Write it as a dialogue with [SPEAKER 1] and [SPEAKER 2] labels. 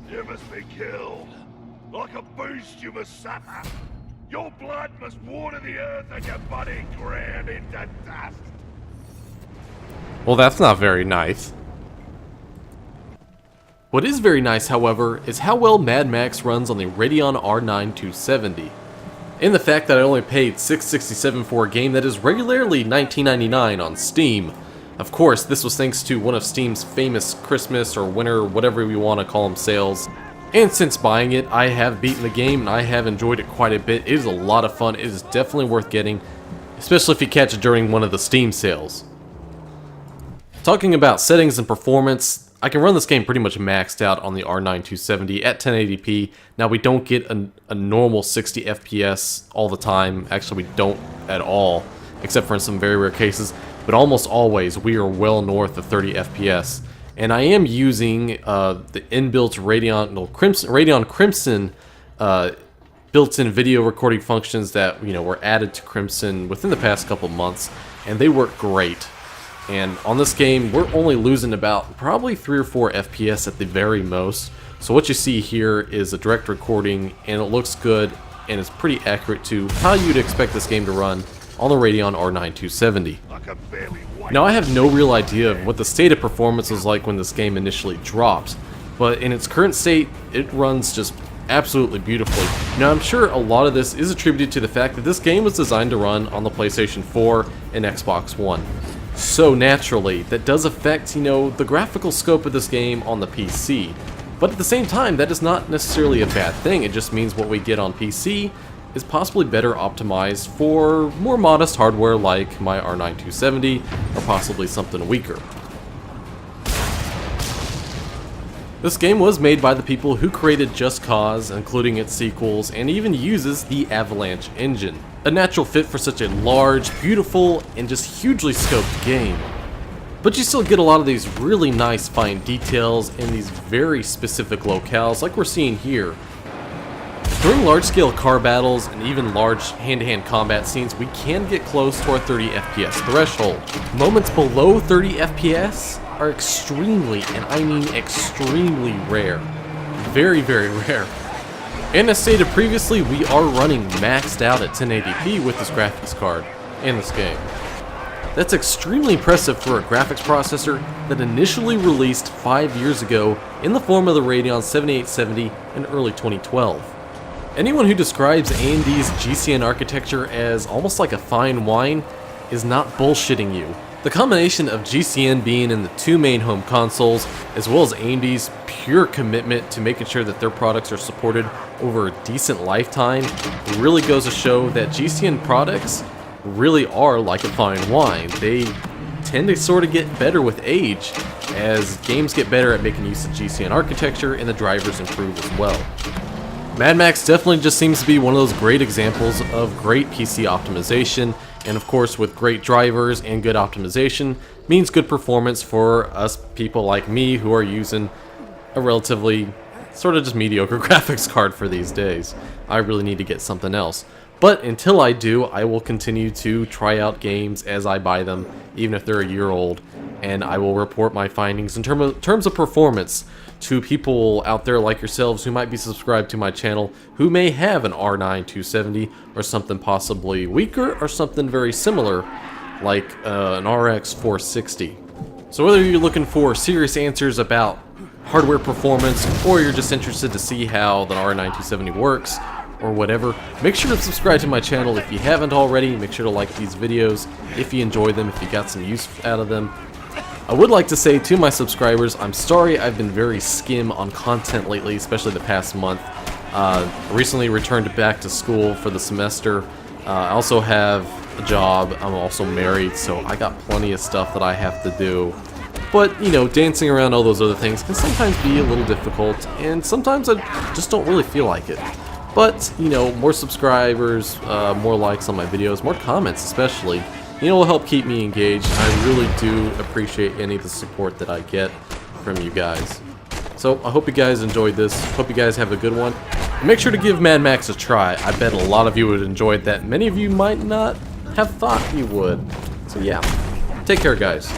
[SPEAKER 1] You must be killed. Like a beast you must suffer. Your blood must water the earth and your body ground into dust.
[SPEAKER 2] Well, that's not very nice. What is very nice, however, is how well Mad Max runs on the Radeon R9 270. And the fact that I only paid $667 for a game that is regularly $19.99 on Steam. Of course, this was thanks to one of Steam's famous Christmas or winter, whatever you want to call them, sales. And since buying it, I have beaten the game and I have enjoyed it quite a bit. It is a lot of fun. It is definitely worth getting, especially if you catch it during one of the Steam sales. Talking about settings and performance, I can run this game pretty much maxed out on the R9 270 at 1080p. Now, we don't get a normal 60 FPS all the time. Actually, we don't at all, except for in some very rare cases. But almost always, we are well north of 30 FPS. And I am using the inbuilt Radeon Crimson built-in video recording functions that were added to Crimson within the past couple months, and they work great. And on this game, we're only losing about probably 3 or 4 FPS at the very most. So what you see here is a direct recording, and it looks good, and it's pretty accurate to how you'd expect this game to run on the Radeon R9 270. Now, I have no real idea of what the state of performance was like when this game initially dropped, but in its current state, it runs just absolutely beautifully. Now, I'm sure a lot of this is attributed to the fact that this game was designed to run on the PlayStation 4 and Xbox One. So naturally, that does affect, the graphical scope of this game on the PC. But at the same time, that is not necessarily a bad thing. It just means what we get on PC is possibly better optimized for more modest hardware like my R9 270, or possibly something weaker. This game was made by the people who created Just Cause, including its sequels, and even uses the Avalanche engine. A natural fit for such a large, beautiful, and just hugely scoped game. But you still get a lot of these really nice fine details in these very specific locales like we're seeing here. During large-scale car battles and even large hand-to-hand combat scenes, we can get close to our 30 FPS threshold. Moments below 30 FPS are extremely, and I mean extremely rare. Very, very rare. And as stated previously, we are running maxed out at 1080p with this graphics card in this game. That's extremely impressive for a graphics processor that initially released 5 years ago in the form of the Radeon 7870 in early 2012. Anyone who describes AMD's GCN architecture as almost like a fine wine is not bullshitting you. The combination of GCN being in the 2 main home consoles, as well as AMD's pure commitment to making sure that their products are supported over a decent lifetime, really goes to show that GCN products really are like a fine wine. They tend to sort of get better with age, as games get better at making use of GCN architecture and the drivers improve as well. Mad Max definitely just seems to be one of those great examples of great PC optimization, and of course with great drivers and good optimization means good performance for us people like me who are using a relatively sort of just mediocre graphics card for these days. I really need to get something else. But until I do, I will continue to try out games as I buy them, even if they're a year old, and I will report my findings in terms of performance to people out there like yourselves who might be subscribed to my channel who may have an R9 270 or something possibly weaker or something very similar like an RX 460. So whether you're looking for serious answers about hardware performance or you're just interested to see how the R9 270 works or whatever, make sure to subscribe to my channel if you haven't already. Make sure to like these videos if you enjoy them, if you got some use out of them. I would like to say to my subscribers, I'm sorry I've been very skim on content lately, especially the past month. Recently returned back to school for the semester. I also have a job. I'm also married, so I got plenty of stuff that I have to do. But, dancing around all those other things can sometimes be a little difficult, and sometimes I just don't really feel like it. But, more subscribers, more likes on my videos, more comments especially, will help keep me engaged. I really do appreciate any of the support that I get from you guys. So I hope you guys enjoyed this. Hope you guys have a good one. And make sure to give Mad Max a try. I bet a lot of you would enjoy it that many of you might not have thought you would. So yeah, take care guys.